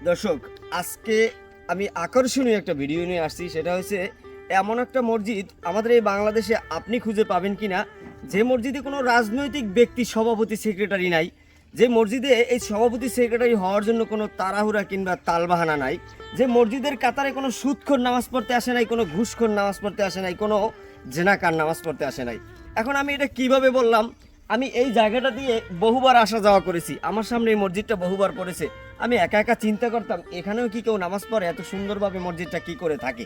দর্শক, আজকে আমি আকর্ষণীয় একটা ভিডিও নিয়ে আসছি। সেটা হচ্ছে এমন একটা মসজিদ আমাদের এই বাংলাদেশে আপনি খুঁজে পাবেন কিনা, যে মসজিদে কোনো রাজনৈতিক ব্যক্তি সভাপতি সেক্রেটারি নাই, যে মসজিদে এই সভাপতি সেক্রেটারি হওয়ার জন্য কোনো তাড়াহুড়া কিংবা তালবাহানা নাই, যে মসজিদের কাতারে কোনো সুদখোর নামাজ পড়তে আসে নাই, কোনো ঘুষখোর নামাজ পড়তে আসে নাই, কোনো জেনাকার নামাজ পড়তে আসে নাই। এখন আমি এটা কিভাবে বললাম? আমি এই জায়গাটা দিয়ে বহুবার আসা যাওয়া করেছি, আমার সামনে এই মসজিদটা বহুবার পড়েছে। আমি একা একা চিন্তা করতাম এখানেও কি কেউ নামাজ পড়ে, এত সুন্দরভাবে মসজিদটা কি করে থাকে।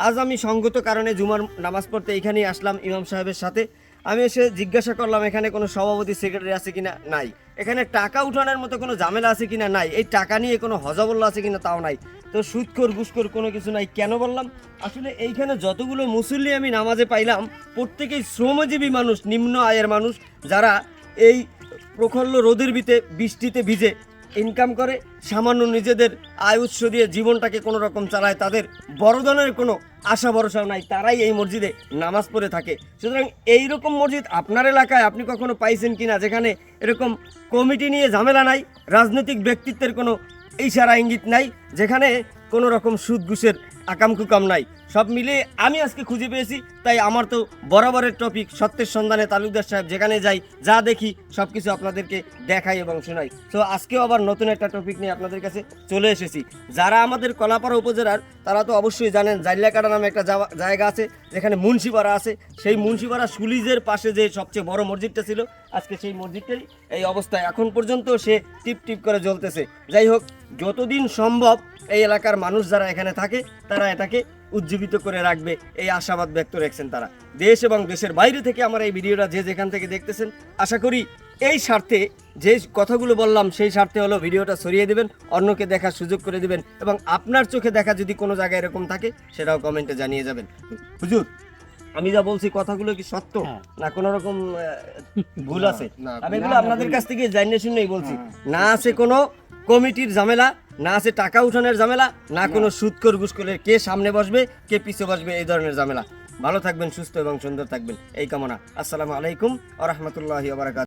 আজ আমি সঙ্গত কারণে জুমার নামাজ পড়তে এখানেই আসলাম ইমাম সাহেবের সাথে। আমি এসে জিজ্ঞাসা করলাম এখানে কোনো সভাপতি সেক্রেটারি আছে কিনা, নাই। এখানে টাকা উঠানোর মতো কোনো ঝামেলা আছে কিনা, নাই। এই টাকা নিয়ে কোনো হজবল্লা আছে কিনা, তাও নাই। তো সুদখোর ঘুষখোর কোনো কিছু নাই। কেন বললাম? আসলে এইখানে যতগুলো মুসল্লি আমি নামাজে পাইলাম, প্রত্যেকেই শ্রমজীবী মানুষ, নিম্ন আয়ের মানুষ, যারা এই প্রখর রোদের বৃষ্টিতে ভিজে ইনকাম করে, সামান্য নিজেদের আয় উৎস দিয়ে জীবনটাকে কোনো রকম চালায়। তাদের বড় ধরনের কোনো আশা ভরসা নাই, তারাই এই মসজিদে নামাজ পড়ে থাকে। সুতরাং এইরকম মসজিদ আপনার এলাকায় আপনি কখনো পাইছেন কিনা, যেখানে এরকম কমিটি নিয়ে ঝামেলা নাই, রাজনৈতিক ব্যক্তিত্বের কোনো ইশারা ইঙ্গিত নাই, যেখানে কোনো রকম সুদ ঘুষের আকাম কুকাম নাই। সব মিলিয়ে আমি আজকে খুঁজে পেয়েছি। তাই আমার তো বরাবরের টপিক সত্যের সন্ধানে তালুকদার সাহেব, যেখানে যাই যা দেখি সব কিছু আপনাদেরকে দেখাই এবং শোনাই। তো আজকেও আবার নতুন একটা টপিক নিয়ে আপনাদের কাছে চলে এসেছি। যারা আমাদের কলাপাড়া উপজেলার, তারা তো অবশ্যই জানেন জাইল্লাকাটা নামে একটা জায়গা আছে, যেখানে মুন্সিপাড়া আছে। সেই মুন্সিপাড়া সুলিজের পাশে যে সবচেয়ে বড় মসজিদটা ছিল, আজকে সেই মসজিদটাই এই অবস্থায় এখন পর্যন্ত সে টিপ টিপ করে জ্বলতেছে। যাই হোক, যতদিন সম্ভব এই এলাকার মানুষ যারা এখানে থাকে, তারা এটাকে উজ্জীবিত করে রাখবে, এই আশাবাদ ব্যক্ত রাখছেন তারা। দেশ এবং দেশের বাইরে থেকে আমার এই ভিডিওটা যে যেখান থেকে দেখতেছেন, আশা করি এই স্বার্থে, যে কথাগুলো বললাম সেই স্বার্থে হলো ভিডিওটা ছড়িয়ে দেবেন, অন্যকে দেখার সুযোগ করে দিবেন, এবং আপনার চোখে দেখা যদি কোনো জায়গায় এরকম থাকে সেটাও কমেন্টে জানিয়ে যাবেন। হুজুর, আমি যা বলছি কথাগুলো কি সত্য না কোনো রকম ভুল আছে? আমি এগুলো আপনাদের কাছ থেকে জানিয়ে শুনেই বলছি। না আছে কোনো কমিটির ঝামেলা, না আছে টাকা উঠানোর ঝামেলা, না কোনো সুদখোর ঘুষখোরের কে সামনে বসবে কে পিছে বসবে এই ধরনের ঝামেলা। ভালো থাকবেন, সুস্থ এবং সুন্দর থাকবেন, এই কামনা। আসসালামু আলাইকুম ওয়া রাহমাতুল্লাহি ওয়া বারাকাতুহু।